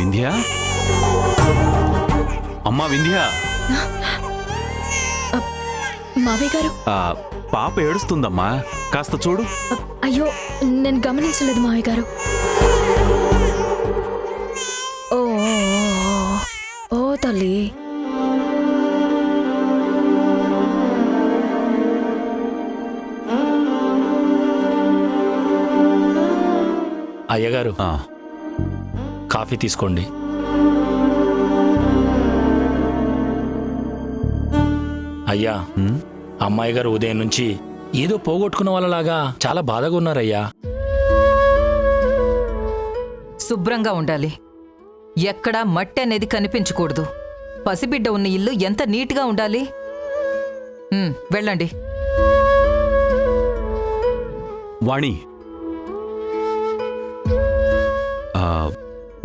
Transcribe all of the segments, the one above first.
వింధ్య, అమ్మా వింధ్య. మావయ్య గారు, పాప ఏడుస్తుందమ్మా, కాస్త చూడు. అయ్యో, నేను గమనించలేదు మావయ్య గారు. ఓ ఓ తల్లి. అయ్యగారు, కాఫీ తీసుకోండి. అయ్యా, అమ్మాయి గారు ఉదయం నుంచి ఏదో పోగొట్టుకున్న వాళ్ళలాగా చాలా బాధగా ఉన్నారయ్యా. శుభ్రంగా ఉండాలి, ఎక్కడా మట్టి అనేది కనిపించకూడదు. పసిబిడ్డ ఉన్న ఇల్లు ఎంత నీట్గా ఉండాలి. వెళ్ళండి. వాణి,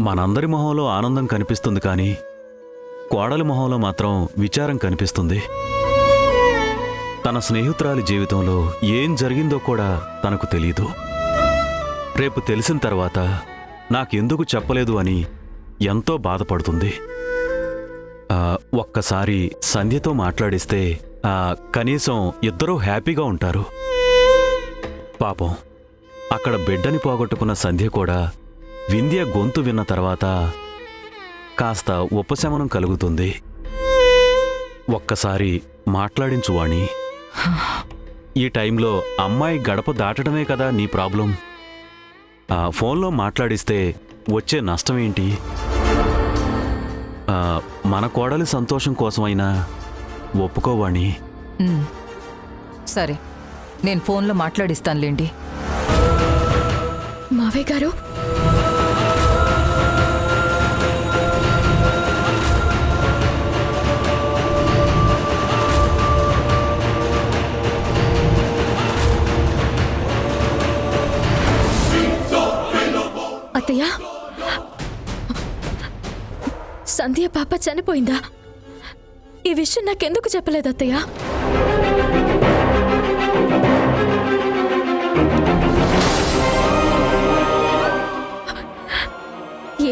మనందరి మొహంలో ఆనందం కనిపిస్తుంది, కానీ కోడలి మొహంలో మాత్రం విచారం కనిపిస్తుంది. తన స్నేహితురాలి జీవితంలో ఏం జరిగిందో కూడా తనకు తెలీదు. రేపు తెలిసిన తర్వాత నాకెందుకు చెప్పలేదు అని ఎంతో బాధపడుతుంది. ఒక్కసారి సంధ్యతో మాట్లాడిస్తే కనీసం ఇద్దరూ హ్యాపీగా ఉంటారు. పాపం, అక్కడ బిడ్డని పోగొట్టుకున్న సంధ్య కూడా వింధ్య గొంతు విన్న తర్వాత కాస్త ఉపశమనం కలుగుతుంది. ఒక్కసారి మాట్లాడించు వాణి. ఈ టైంలో అమ్మాయి గడప దాటడమే కదా నీ ప్రాబ్లం. ఫోన్లో మాట్లాడిస్తే వచ్చే నష్టమేంటి? మన కోడలి సంతోషం కోసమైనా ఒప్పుకోవాణి. సరే, నేను ఫోన్లో మాట్లాడిస్తానులేండి. మావయ్య గారు, అత్తయ్య, సంధ్య పాప చనిపోయిందా? ఈ విషయం నాకెందుకు చెప్పలేదు అత్తయ్య?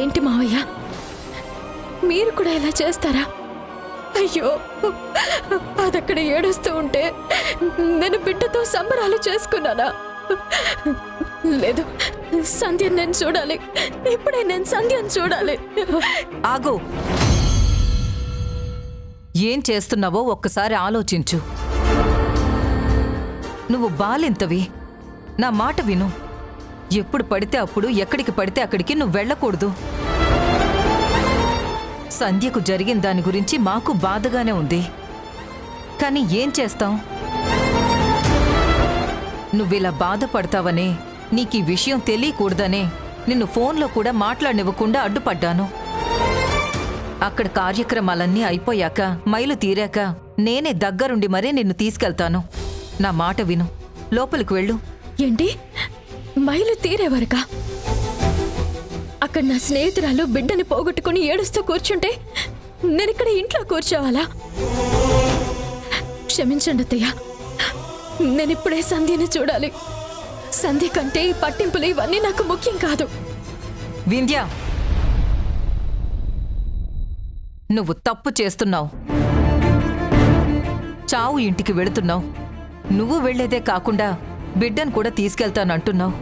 ఏంటి మావయ్య, మీరు కూడా ఇలా చేస్తారా? అయ్యో, అదక్కడ ఏడుస్తూ ఉంటే నేను బిడ్డతో సంబరాలు చేసుకున్నానా? లేదు, సంధ్యను నేను చూడాలి. ఇప్పుడే నేను సంధ్యను చూడాలి. ఆగు. ఏం చేస్తున్నావో ఒక్కసారి ఆలోచించు. నువ్వు బాలింతవి, నా మాట విను. ఎప్పుడు పడితే అప్పుడు, ఎక్కడికి పడితే అక్కడికి నువ్వు వెళ్ళకూడదు. సంధ్యకు జరిగిన దాని గురించి మాకు బాధగానే ఉంది, కానీ ఏం చేస్తాం? నువ్విలా బాధపడతావనే, నీకీ విషయం తెలియకూడదనే నిన్ను ఫోన్లో కూడా మాట్లాడనివ్వకుండా అడ్డుపడ్డాను. అక్కడ కార్యక్రమాలన్నీ అయిపోయాక, మైలు తీరాక నేనే దగ్గరుండి మరీ నిన్ను తీసుకెళ్తాను. నా మాట విను, లోపలికి వెళ్ళు. ఏంటి, మైలు తీరేవరకా? అక్కడ నా స్నేహితురాలు బిడ్డని పోగొట్టుకుని ఏడుస్తూ కూర్చుంటే నేనిక్కడ ఇంట్లో కూర్చోవాలా? క్షమించండి అత్తయ్య, నేనిప్పుడే సంధ్యని చూడాలి. సంధ్య కంటే ఈ పట్టింపులు ఇవన్నీ నాకు ముఖ్యం కాదు. వింధ్య, నువ్వు తప్పు చేస్తున్నావు. చావు ఇంటికి వెళుతున్నావు. నువ్వు వెళ్లేదే కాకుండా బిడ్డను కూడా తీసుకెళ్తానంటున్నావు.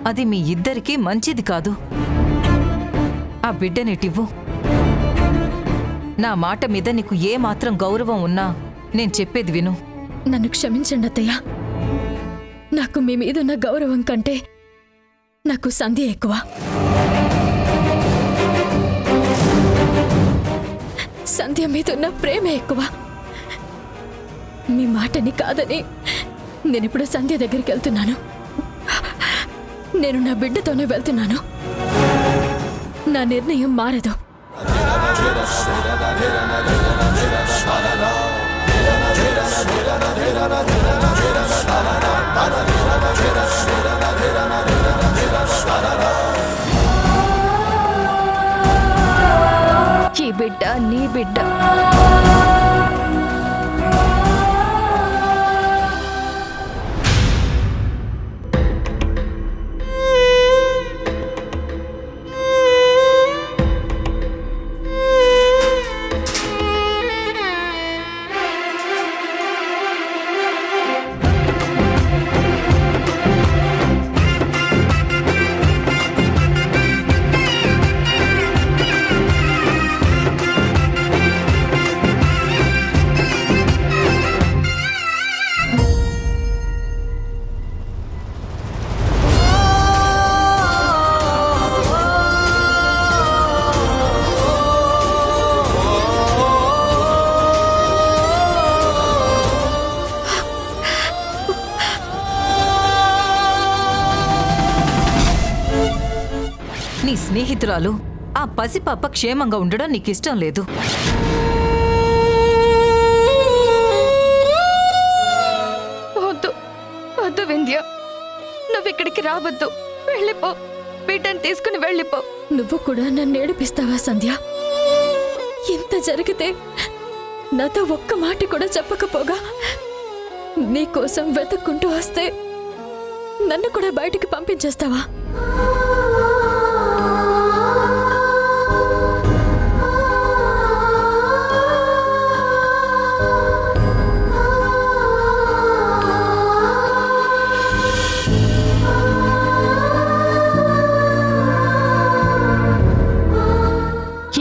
అది మీ ఇద్దరికీ మంచిది కాదు. ఆ బిడ్డనేటివ్వు. నా మాట మీద నీకు ఏమాత్రం గౌరవం ఉన్నా నేను చెప్పేది విను. నన్ను క్షమించండి అత్తయ్య, నాకు మీ మీదున్న గౌరవం కంటే నాకు సంధ్య ఎక్కువ. సంధ్య మీదున్న ప్రేమ ఎక్కువ. మీ మాటని కాదని నేనిప్పుడు సంధ్య దగ్గరికి వెళ్తున్నాను. నేను నా బిడ్డతోనే వెళ్తున్నాను. నా నిర్ణయం మారదు. ఈ బిడ్డ నీ బిడ్డ. స్నేహితురాలు ఆ పసిపాప క్షేమంగా ఉండడం నీకిష్టం లేదు. వద్దు వద్దు వింధ్య, నువ్వు ఇక్కడికి రావద్దు. వెళ్ళిపో, బిడ్డను తీసుకుని వెళ్ళిపో. నువ్వు కూడా నన్ను ఏడిపిస్తావా సంధ్య? ఇంత జరిగితే నాతో ఒక్క మాట కూడా చెప్పకపోగా నీకోసం వెతుక్కుంటూ వస్తే నన్ను కూడా బయటికి పంపించేస్తావా?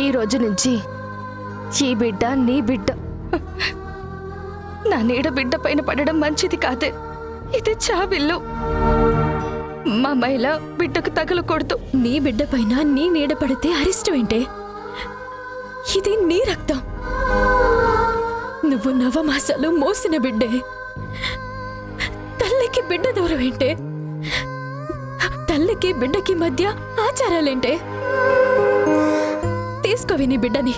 ఈ రోజు నుంచి ఈ బిడ్డ నీ బిడ్డ. నా నీడ బిడ్డ పైన పడడం మంచిది కాదే. ఇది చావిల్లు. మా మహిళ బిడ్డకు తగలకూడదు. నీ బిడ్డ పైన నీ నీడ పడితే అరిష్టం ఏంటే? ఇది నీ రక్తం. నువ్వు నవమాసాలు మోసిన బిడ్డే. తల్లికి బిడ్డ దూరం ఏంటే? తల్లికి బిడ్డకి మధ్య ఆచారాలేంటే? తీసుకోవి నీ బిడ్డని.